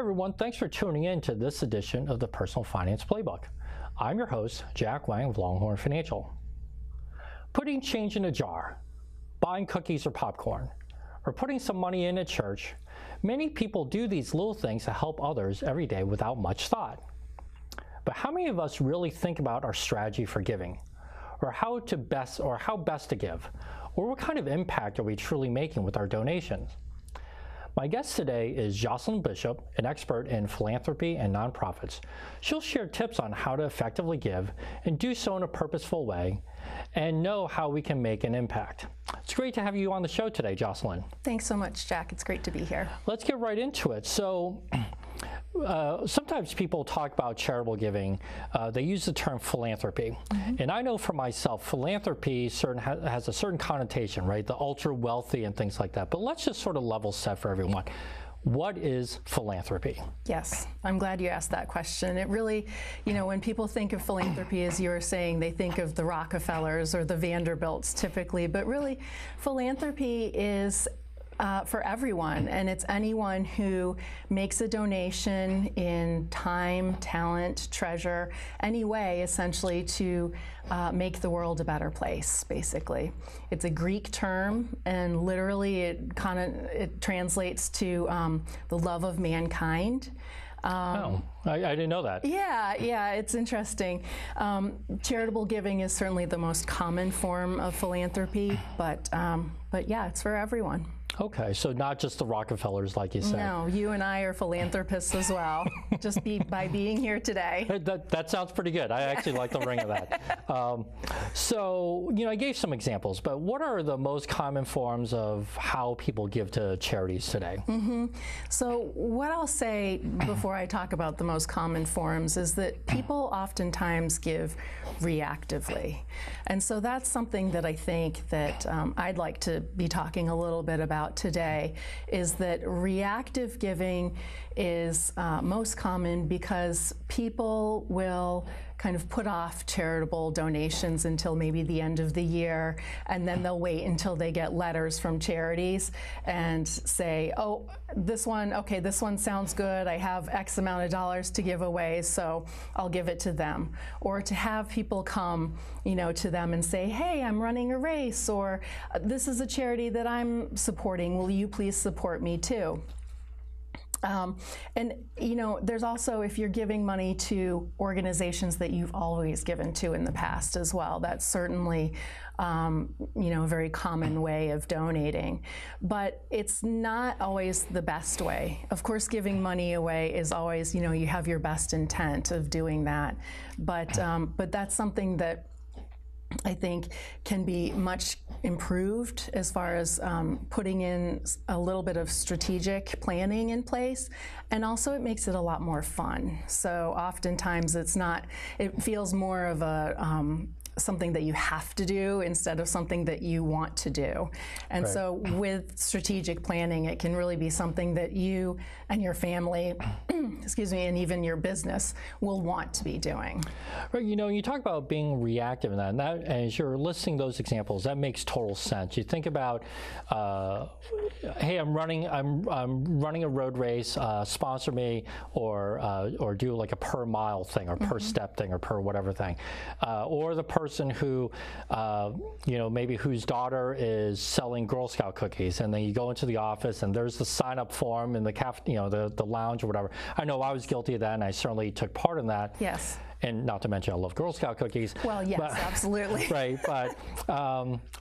everyone, thanks for tuning in to this edition of the Personal Finance Playbook. I'm your host, Jack Wang of Longhorn Financial. Putting change in a jar, buying cookies or popcorn, or putting some money in at church, many people do these little things to help others every day without much thought. But how many of us really think about our strategy for giving, or how best to give, or what kind of impact are we truly making with our donations? My guest today is Jocelyn Bishop, an expert in philanthropy and nonprofits. She'll share tips on how to effectively give and do so in a purposeful way and know how we can make an impact. It's great to have you on the show today, Jocelyn. Thanks so much, Jack. It's great to be here. Let's get right into it. So, sometimes people talk about charitable giving. They use the term philanthropy. And I know for myself, philanthropy has a certain connotation, right? The ultra wealthy and things like that. But let's just sort of level set for everyone. What is philanthropy? Yes, I'm glad you asked that question. It really, when people think of philanthropy, as you were saying, they think of the Rockefellers or the Vanderbilts typically. But really, philanthropy is for everyone, and it's anyone who makes a donation in time, talent, treasure, any way essentially to make the world a better place, basically. It's a Greek term, and literally it translates to the love of mankind. I didn't know that. Yeah, it's interesting. Charitable giving is certainly the most common form of philanthropy, but yeah, it's for everyone. Okay, so not just the Rockefellers, like you said. No, you and I are philanthropists as well, by being here today. That sounds pretty good. I actually like the ring of that. So, I gave some examples, but what are the most common forms of how people give to charities today? So what I'll say before I talk about the most common forms is that people oftentimes give reactively. And so that's something that I think that I'd like to be talking a little bit about today, is that reactive giving is most common because people will kind of put off charitable donations until maybe the end of the year, and then they'll wait until they get letters from charities and say, oh, this one sounds good, I have X amount of dollars to give away, so I'll give it to them. Or to have people come, to them and say, hey, I'm running a race, or this is a charity that I'm supporting, will you please support me too? And there's also, if you're giving money to organizations that you've always given to in the past as well, that's certainly, a very common way of donating. But it's not always the best way. Of course, giving money away is always, you have your best intent of doing that. But that's something that I think can be much improved as far as putting in a little bit of strategic planning in place, and also it makes it a lot more fun. So oftentimes it feels more of a something that you have to do instead of something that you want to do. And right. So with strategic planning, it can really be something that you and your family, excuse me, and even your business will want to be doing. Right, you talk about being reactive in that, and as you're listing those examples, that makes total sense. You think about, hey, I'm running a road race, sponsor me, or do like a per mile thing, or per step thing, or per whatever thing, or the person who, maybe whose daughter is selling Girl Scout cookies, and then you go into the office and there's the sign-up form in the the lounge or whatever. I know I was guilty of that, and I certainly took part in that. Yes. And not to mention, I love Girl Scout cookies. Well, yes, absolutely. Right, but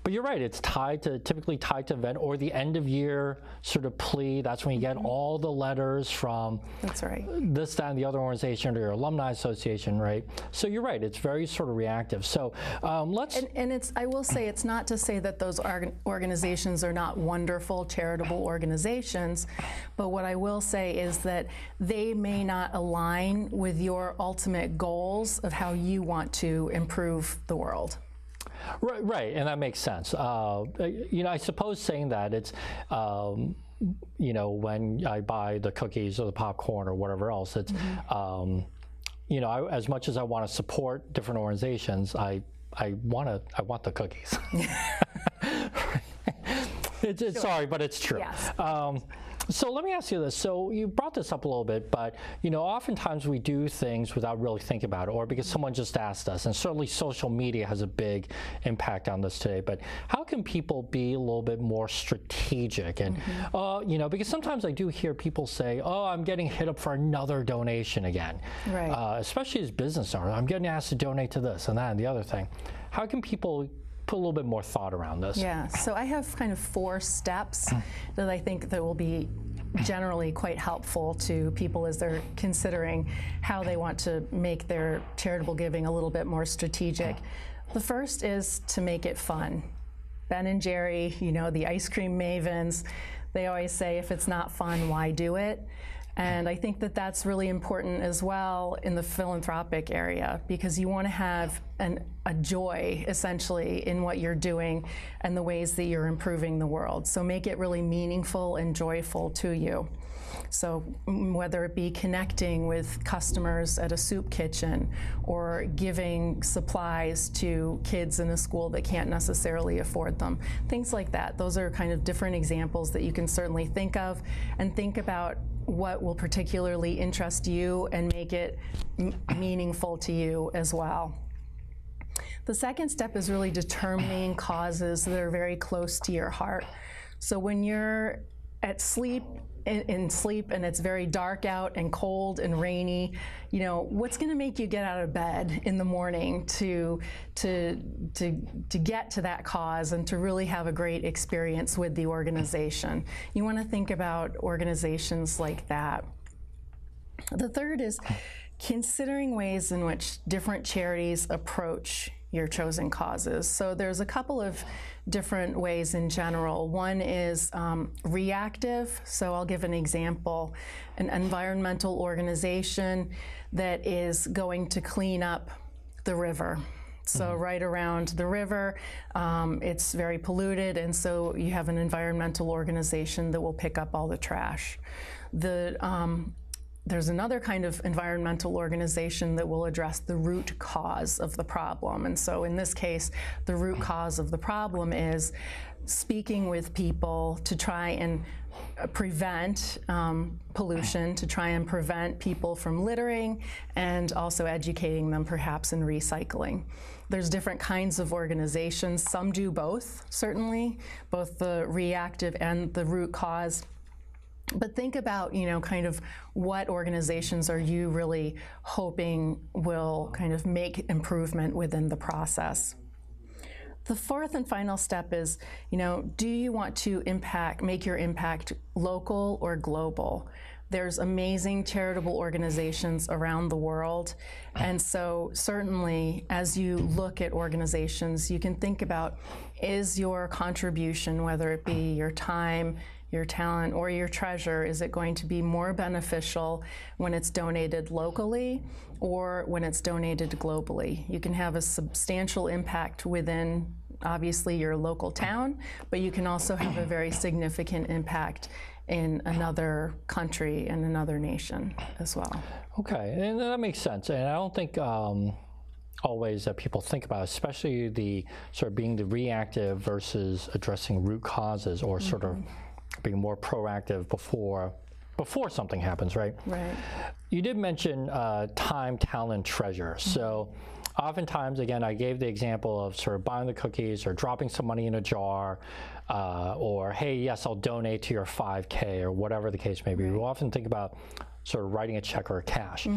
you're right. It's typically tied to event or the end of year sort of plea. That's when you get all the letters from. That's right. This, that, and the other organization or your alumni association, right? So you're right. It's very sort of reactive. So let's. And it's. I will say it's not to say that those organizations are not wonderful charitable organizations, but what I will say is that they may not align with your ultimate goal of how you want to improve the world. Right, and that makes sense. I suppose saying that it's, when I buy the cookies or the popcorn or whatever else, it's, as much as I want to support different organizations, I want the cookies. Sorry, but it's true. Yes. So let me ask you this. So you brought this up a little bit, but oftentimes we do things without really thinking about it, or because someone just asked us, and certainly social media has a big impact on this today. But how can people be a little bit more strategic? And because sometimes I do hear people say, "Oh, I'm getting hit up for another donation again," right? Especially as business owners, I'm getting asked to donate to this and that and the other thing. How can people put a little bit more thought around this? Yeah, so I have kind of 4 steps that I think that will be generally quite helpful to people as they're considering how they want to make their charitable giving a little bit more strategic. The first is to make it fun. Ben and Jerry, the ice cream mavens, they always say, if it's not fun, why do it? And I think that that's really important as well in the philanthropic area, because you want to have a joy, essentially, in what you're doing and the ways that you're improving the world. So make it really meaningful and joyful to you. So whether it be connecting with customers at a soup kitchen or giving supplies to kids in a school that can't necessarily afford them, things like that. Those are kind of different examples that you can certainly think of, and think about what will particularly interest you and make it meaningful to you as well. The second step is really determining causes that are very close to your heart. So when you're at sleep, in sleep, and it's very dark out and cold and rainy, what's going to make you get out of bed in the morning to get to that cause and to really have a great experience with the organization? You want to think about organizations like that. The third is considering ways in which different charities approach your chosen causes. So there's a couple of different ways in general. One is reactive. So I'll give an example. An environmental organization that is going to clean up the river. So right around the river, it's very polluted, and so you have an environmental organization that will pick up all the trash. There's another kind of environmental organization that will address the root cause of the problem. And so in this case, the root cause of the problem is speaking with people to try and prevent pollution, to try and prevent people from littering, and also educating them perhaps in recycling. There's different kinds of organizations. Some do both, certainly, both the reactive and the root cause. But think about, kind of what organizations are you really hoping will kind of make improvement within the process. The fourth and final step is, do you want to make your impact local or global? There's amazing charitable organizations around the world. And so certainly as you look at organizations, you can think about, is your contribution, whether it be your time, your talent, or your treasure, is it going to be more beneficial when it's donated locally or when it's donated globally? You can have a substantial impact within, obviously, your local town, but you can also have a very significant impact in another country and another nation as well. Okay, and that makes sense. And I don't think always that people think about, especially the sort of being the reactive versus addressing root causes, or sort of being more proactive before something happens, right? Right. You did mention time, talent, treasure. So oftentimes, again, I gave the example of sort of buying the cookies or dropping some money in a jar, or, hey, yes, I'll donate to your 5K, or whatever the case may be. We often think about sort of writing a check or cash.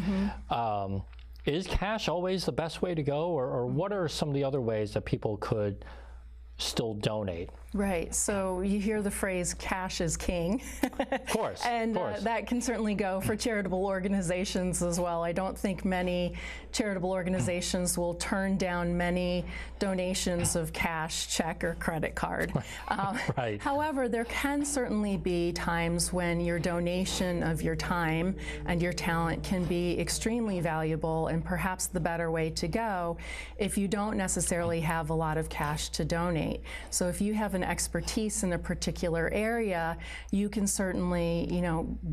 Is cash always the best way to go, or what are some of the other ways that people could still donate? Right, so you hear the phrase cash is king. Of course. And that can certainly go for charitable organizations as well. I don't think many charitable organizations will turn down many donations of cash, check, or credit card. Right. However, there can certainly be times when your donation of your time and your talent can be extremely valuable, and perhaps the better way to go if you don't necessarily have a lot of cash to donate. donate. So if you have an expertise in a particular area, you can certainly,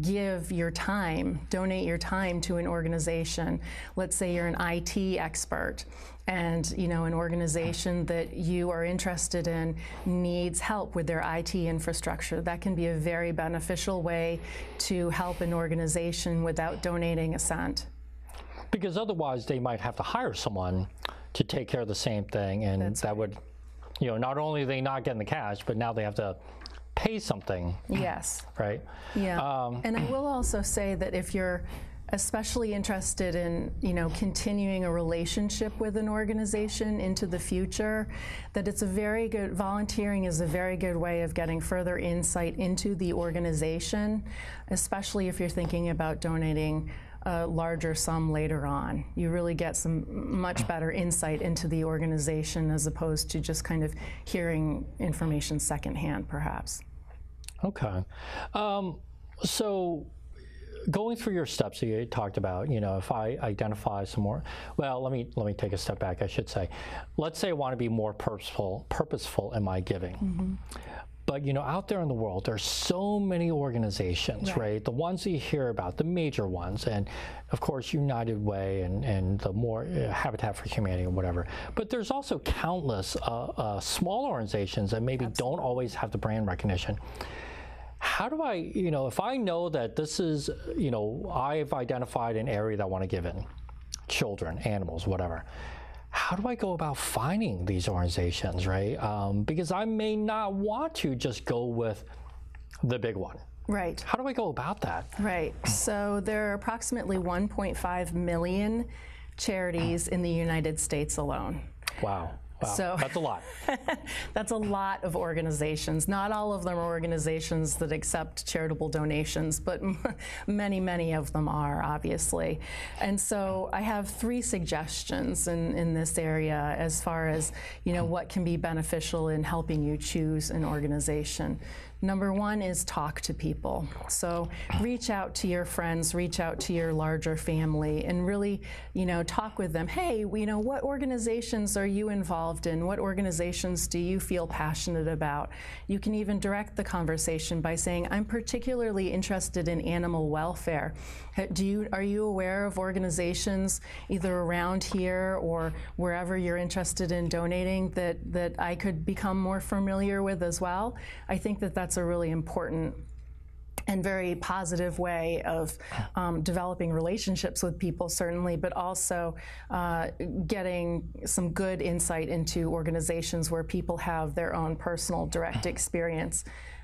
give your time, donate your time to an organization. Let's say you're an IT expert, and an organization that you are interested in needs help with their IT infrastructure. That can be a very beneficial way to help an organization without donating a cent. Because otherwise they might have to hire someone to take care of the same thing, and That's that right. would, not only are they not getting the cash, but now they have to pay something. Yes. Right? Yeah. And I will also say that if you're especially interested in, continuing a relationship with an organization into the future, that it's a very good, volunteering is a very good way of getting further insight into the organization, especially if you're thinking about donating a larger sum later on. You really get some much better insight into the organization as opposed to just kind of hearing information secondhand, perhaps. Okay. So going through your steps that you talked about, if I identify some more, well, let me take a step back, I should say. Let's say I want to be more purposeful in my giving. Mm-hmm. But out there in the world, there's so many organizations, right? The ones that you hear about, the major ones, and of course United Way and the more Habitat for Humanity and whatever. But there's also countless small organizations that maybe don't always have the brand recognition. How do I, if I know that this is, I've identified an area that I want to give in, children, animals, whatever. How do I go about finding these organizations, right? Because I may not want to just go with the big one. Right. How do I go about that? Right. So there are approximately 1.5 million charities in the United States alone. Wow. Wow. So that's a lot. That's a lot of organizations. Not all of them are organizations that accept charitable donations, but many, many of them are, obviously. And so I have 3 suggestions in this area as far as, what can be beneficial in helping you choose an organization. Number 1 is talk to people. So reach out to your friends, reach out to your larger family, and really, talk with them. Hey, what organizations are you involved in? What organizations do you feel passionate about? You can even direct the conversation by saying, I'm particularly interested in animal welfare. Are you aware of organizations either around here or wherever you're interested in donating that I could become more familiar with as well? I think that that's a really important and very positive way of developing relationships with people, certainly, but also getting some good insight into organizations where people have their own personal direct experience.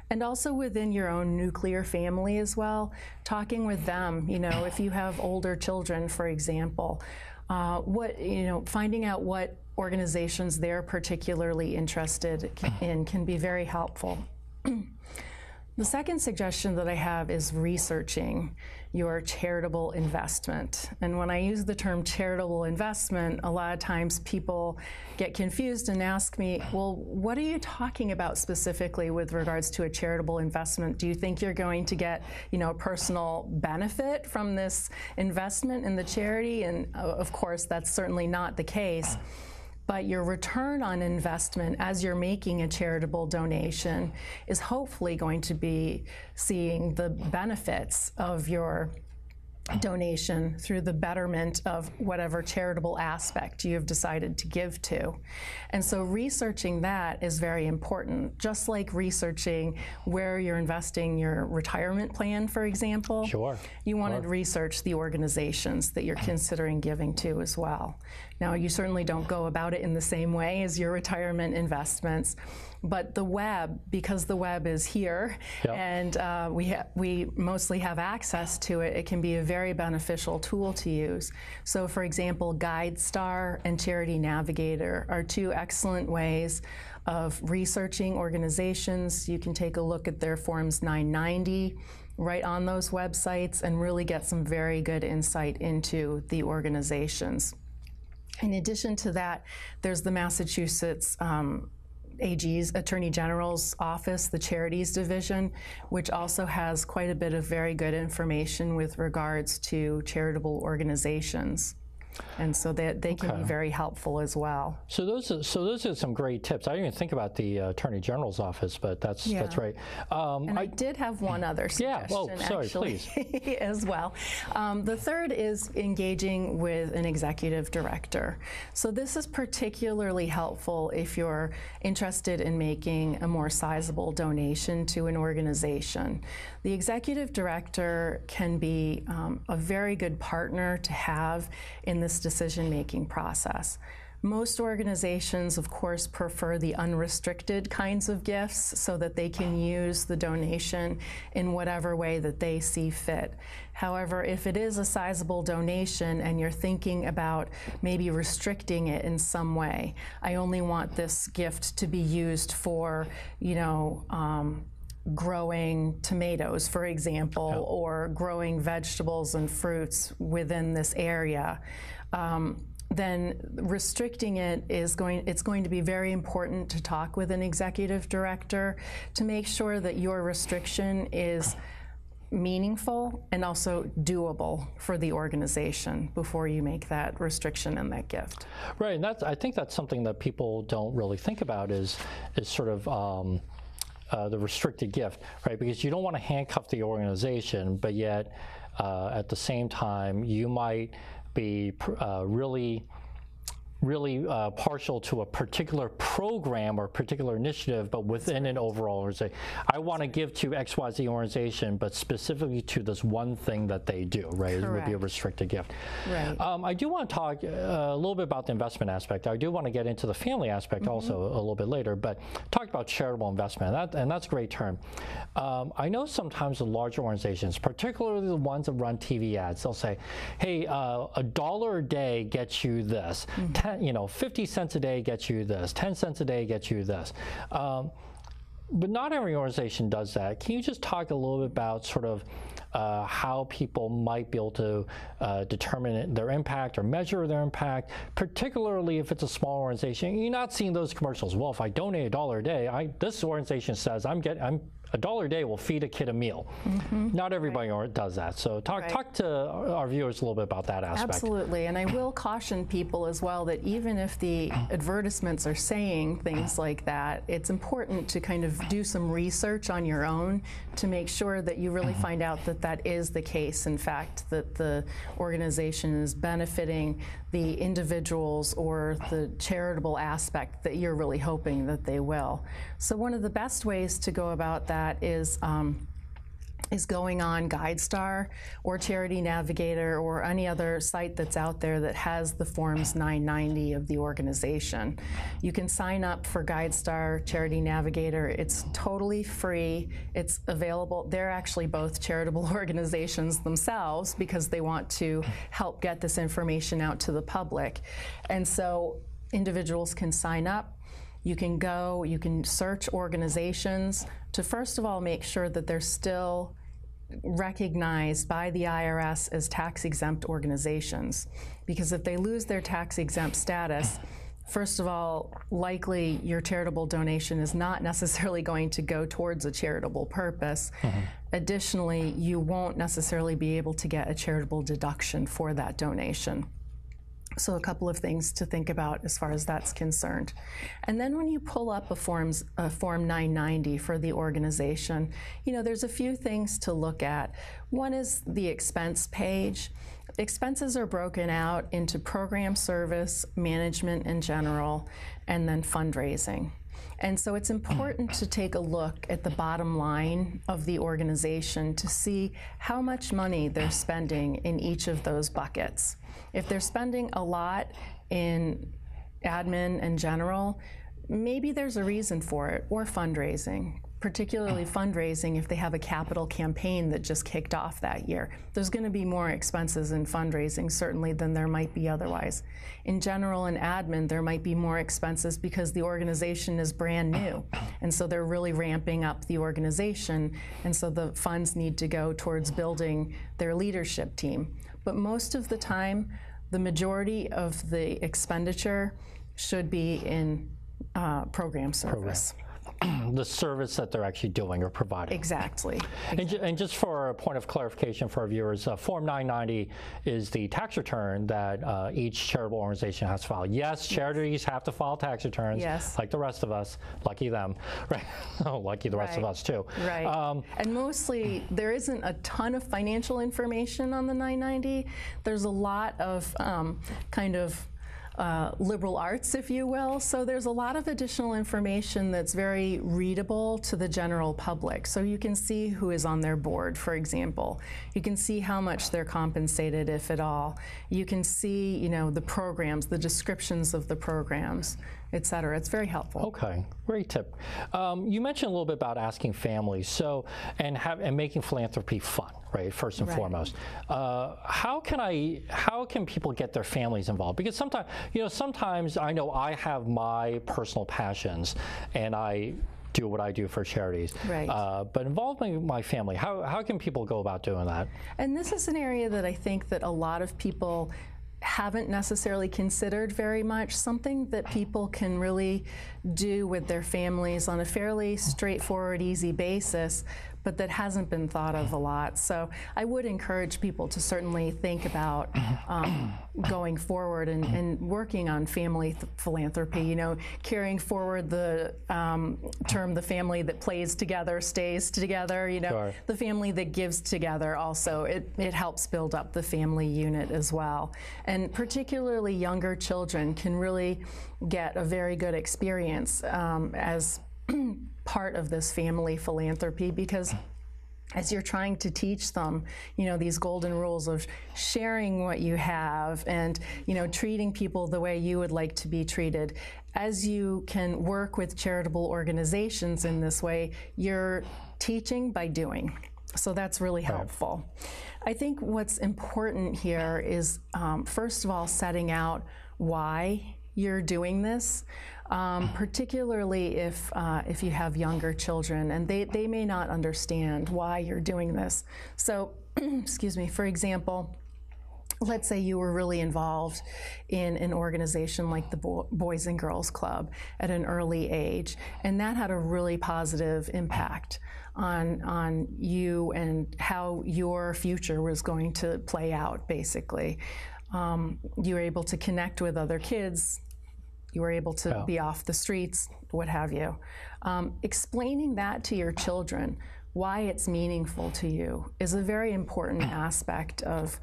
And also within your own nuclear family as well, talking with them, if you have older children, for example, finding out what organizations they're particularly interested in can be very helpful. The second suggestion that I have is researching your charitable investment. And when I use the term charitable investment, a lot of times people get confused and ask me, well, what are you talking about specifically with regards to a charitable investment? Do you think you're going to get, a personal benefit from this investment in the charity? And of course, that's certainly not the case. But your return on investment as you're making a charitable donation is hopefully going to be seeing the benefits of your donation through the betterment of whatever charitable aspect you have decided to give to. And so researching that is very important, just like researching where you're investing your retirement plan, for example. Sure. You want to research the organizations that you're considering giving to as well. Now, you certainly don't go about it in the same way as your retirement investments, but the web, because the web is here, and we mostly have access to it, it can be a very beneficial tool to use. So, for example, GuideStar and Charity Navigator are 2 excellent ways of researching organizations. You can take a look at their Forms 990 right on those websites and really get some very good insight into the organizations. In addition to that, there's the Massachusetts AG's Attorney General's Office, the Charities Division, which also has quite a bit of very good information with regards to charitable organizations. And so that they can be very helpful as well. So those are some great tips. I didn't even think about the Attorney General's office, but that's right. And I did have one other suggestion, actually, please. As well. The third is engaging with an executive director. So this is particularly helpful if you're interested in making a more sizable donation to an organization. The executive director can be a very good partner to have in this decision-making process. Most organizations, of course, prefer the unrestricted kinds of gifts so that they can use the donation in whatever way that they see fit. However, if it is a sizable donation and you're thinking about maybe restricting it in some way, I only want this gift to be used for, growing tomatoes, for example, or growing vegetables and fruits within this area, then restricting it it's going to be very important to talk with an executive director to make sure that your restriction is meaningful and also doable for the organization before you make that restriction and that gift. Right, and I think that's something that people don't really think about is sort of the restricted gift, right? Because you don't want to handcuff the organization, but yet at the same time, you might be really partial to a particular program or particular initiative, but within an overall organization. I want to give to XYZ organization, but specifically to this one thing that they do, right? Correct. It would be a restricted gift. Right. I do want to talk a little bit about the investment aspect. I do want to get into the family aspect also a little bit later, but talk about charitable investment, and that's a great term. I know sometimes the larger organizations, particularly the ones that run TV ads, they'll say, hey, $1 a day gets you this. 50 cents a day gets you this, 10 cents a day gets you this. But not every organization does that. Can you just talk a little bit about sort of how people might be able to determine their impact or measure their impact, particularly if it's a small organization? You're not seeing those commercials. Well, if I donate $1 a day, this organization says I'm $1 a day will feed a kid a meal. Not everybody does that. So talk to our viewers a little bit about that aspect. Absolutely, and I will caution people as well that even if the advertisements are saying things like that, it's important to kind of do some research on your own to make sure that you really find out that that is the case. In fact, that the organization is benefiting the individuals or the charitable aspect that you're really hoping that they will. So one of the best ways to go about that is going on GuideStar or Charity Navigator or any other site that's out there that has the Forms 990 of the organization. You can sign up for GuideStar, Charity Navigator. It's totally free. It's available. They're actually both charitable organizations themselves because they want to help get this information out to the public. And so individuals can sign up. You can go, you can search organizations to first of all make sure that they're still recognized by the IRS as tax-exempt organizations. Because if they lose their tax-exempt status, first of all, likely your charitable donation is not necessarily going to go towards a charitable purpose. Additionally, you won't necessarily be able to get a charitable deduction for that donation. So a couple of things to think about as far as that's concerned. And then when you pull up a Form 990 for the organization, there's a few things to look at. One is the expense page. Expenses are broken out into program service, management in general, and then fundraising. And so it's important to take a look at the bottom line of the organization to see how much money they're spending in each of those buckets. If they're spending a lot in admin and general, maybe there's a reason for it, or fundraising. Particularly fundraising if they have a capital campaign that just kicked off that year. There's going to be more expenses in fundraising certainly than there might be otherwise. In general and admin, there might be more expenses because the organization is brand new. And so they're really ramping up the organization. And so the funds need to go towards building their leadership team. But most of the time, the majority of the expenditure should be in program service. the service that they're actually doing or providing. Exactly. And just for a point of clarification for our viewers, Form 990 is the tax return that each charitable organization has to file. Yes, charities have to file tax returns, like the rest of us. Lucky them, right? Lucky the rest of us too. Right. And mostly, there isn't a ton of financial information on the 990. There's a lot of liberal arts, if you will. So there's a lot of additional information that's very readable to the general public. So you can see who is on their board, for example. You can see how much they're compensated, if at all. You can see, you know, the programs, the descriptions of the programs, et cetera. It's very helpful. Okay, great tip. You mentioned a little bit about asking families, and making philanthropy fun, right? First and foremost. How can people get their families involved? Because sometimes I know I have my personal passions, and I do what I do for charities. Right. But involving my family, how can people go about doing that? And this is an area that I think that a lot of people haven't necessarily considered very much, something that people can really do with their families on a fairly straightforward, easy basis, but that hasn't been thought of a lot. So I would encourage people to certainly think about going forward and working on family philanthropy, you know, carrying forward the term, the family that plays together stays together, you know, the family that gives together also, it helps build up the family unit as well. And particularly younger children can really get a very good experience as part of this family philanthropy, because as you're trying to teach them, you know, these golden rules of sharing what you have and, you know, treating people the way you would like to be treated, as you can work with charitable organizations in this way, you're teaching by doing. So that's really helpful. I think what's important here is, first of all, setting out why you're doing this. Particularly if you have younger children and they may not understand why you're doing this. So, excuse me, for example, let's say you were really involved in an organization like the Boys and Girls Club at an early age, and that had a really positive impact on you and how your future was going to play out, basically. You were able to connect with other kids. You were able to be off the streets, what have you. Explaining that to your children, why it's meaningful to you, is a very important aspect of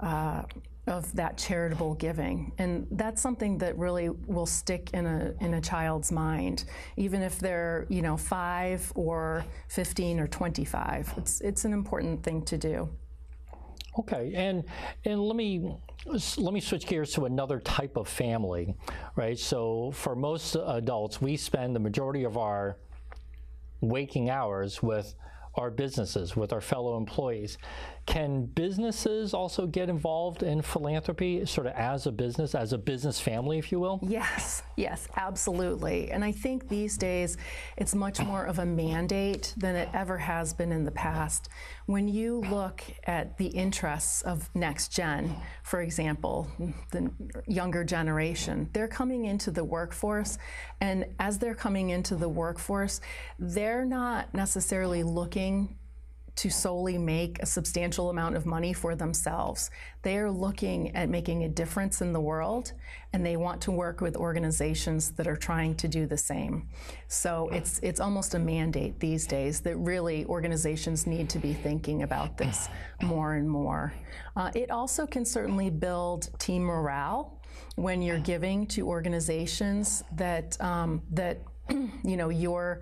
that charitable giving. And that's something that really will stick in a child's mind, even if they're, you know, 5 or 15 or 25. It's an important thing to do. Okay, and let me switch gears to another type of family, right? So for most adults, we spend the majority of our waking hours with our businesses, with our fellow employees. Can businesses also get involved in philanthropy, sort of as a business family, if you will? Yes, absolutely. And I think these days it's much more of a mandate than it ever has been in the past. When you look at the interests of next gen, for example, the younger generation, they're coming into the workforce, and as they're coming into the workforce, they're not necessarily looking to solely make a substantial amount of money for themselves. They are looking at making a difference in the world, and they want to work with organizations that are trying to do the same. So it's almost a mandate these days that really organizations need to be thinking about this more and more. It also can certainly build team morale when you're giving to organizations that you know, your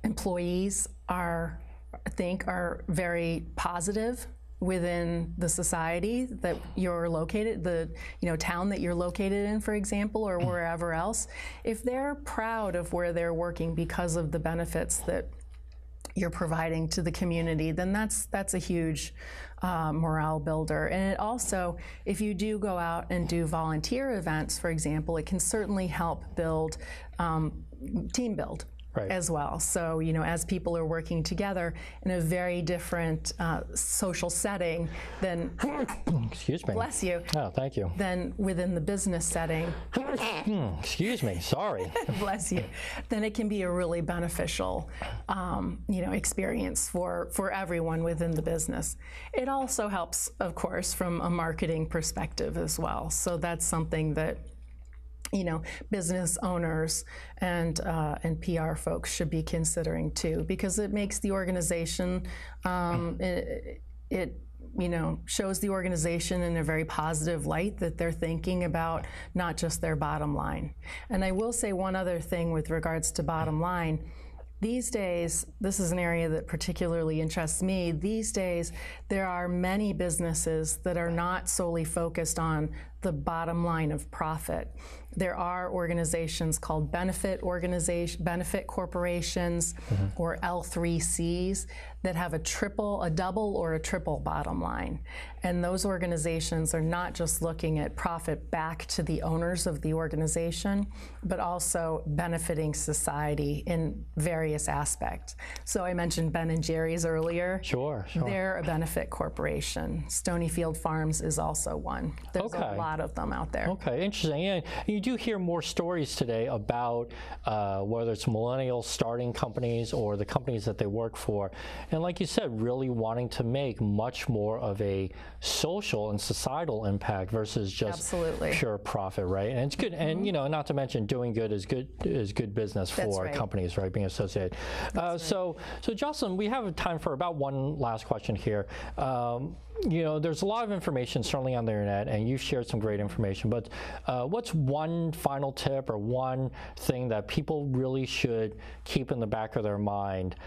employees are very positive within the society that you're located, the town that you're located in, for example, or wherever else. If they're proud of where they're working because of the benefits that you're providing to the community, then that's a huge morale builder. And it also, if you do go out and do volunteer events, for example, it can certainly help build team build. as well. So, you know, as people are working together in a very different social setting than, excuse me. Bless you. Oh, thank you. Than within the business setting. Excuse me, sorry. Bless you. Then it can be a really beneficial, you know, experience for everyone within the business. It also helps, of course, from a marketing perspective as well. So that's something that, you know, business owners and PR folks should be considering too, because it makes the organization, it you know, shows the organization in a very positive light that they're thinking about not just their bottom line. And I will say one other thing with regards to bottom line. These days, this is an area that particularly interests me. These days, there are many businesses that are not solely focused on the bottom line of profit. There are organizations called benefit corporations, or L3Cs, that have a double or a triple bottom line. And those organizations are not just looking at profit back to the owners of the organization, but also benefiting society in various aspects. So I mentioned Ben & Jerry's earlier. Sure. They're a benefit corporation. Stonyfield Farms is also one. There's a lot of them out there. Okay, interesting. And you do hear more stories today about whether it's millennials starting companies or the companies that they work for. And like you said, really wanting to make much more of a social and societal impact versus just pure profit, right? And it's good. And, you know, not to mention doing good is good business for companies, right? Being associated. So Jocelyn, we have time for about one last question here. You know, there's a lot of information certainly on the internet, and you've shared some great information, but what's one final tip or one thing that people really should keep in the back of their mind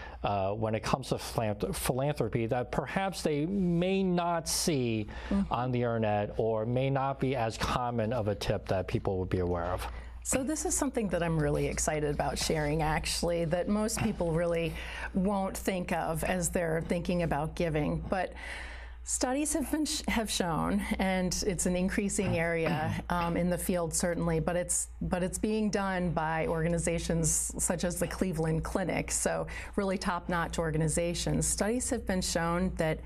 when it comes to philanthropy that perhaps they may not see on the internet or may not be as common of a tip that people would be aware of? So this is something that I'm really excited about sharing, actually, that most people really won't think of as they're thinking about giving. But studies have shown, and it's an increasing area in the field certainly, but it's being done by organizations such as the Cleveland Clinic, so really top-notch organizations. Studies have been shown that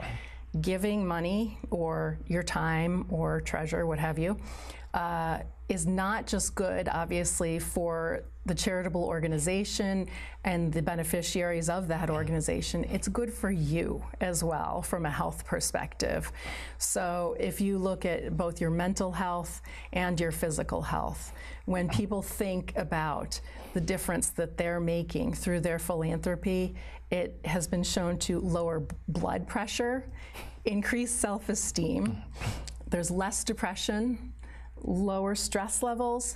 giving money or your time or treasure, what have you, is not just good, obviously, for the charitable organization and the beneficiaries of that organization. It's good for you as well from a health perspective. So if you look at both your mental health and your physical health, when people think about the difference that they're making through their philanthropy, it has been shown to lower blood pressure, increase self-esteem, there's less depression, lower stress levels,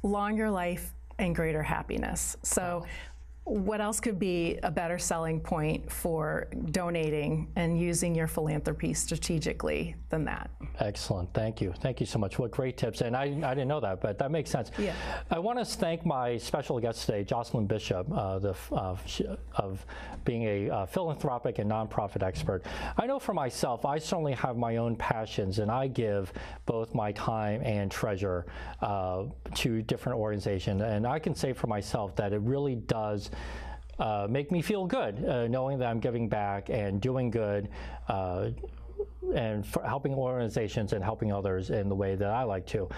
longer life, and greater happiness. So what else could be a better selling point for donating and using your philanthropy strategically than that? Excellent. Thank you. Thank you so much. What great tips. And I didn't know that, but that makes sense. Yeah. I want to thank my special guest today, Jocelyn Bishop, of being a philanthropic and nonprofit expert. I know for myself, I certainly have my own passions, and I give both my time and treasure to different organizations. And I can say for myself that it really does make me feel good knowing that I'm giving back and doing good and for helping organizations and helping others in the way that I like to.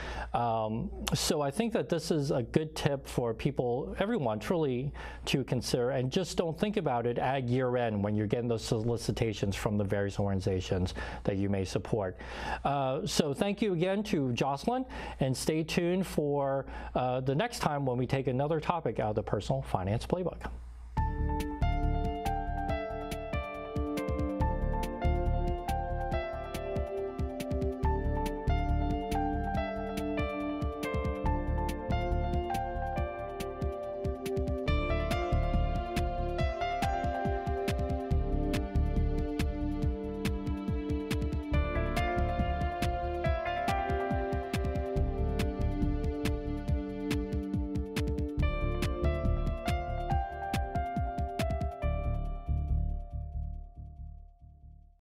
So I think that this is a good tip for people, everyone truly to consider, and just don't think about it at year end when you're getting those solicitations from the various organizations that you may support. So thank you again to Jocelyn, and stay tuned for the next time when we take another topic out of the Personal Finance Playbook.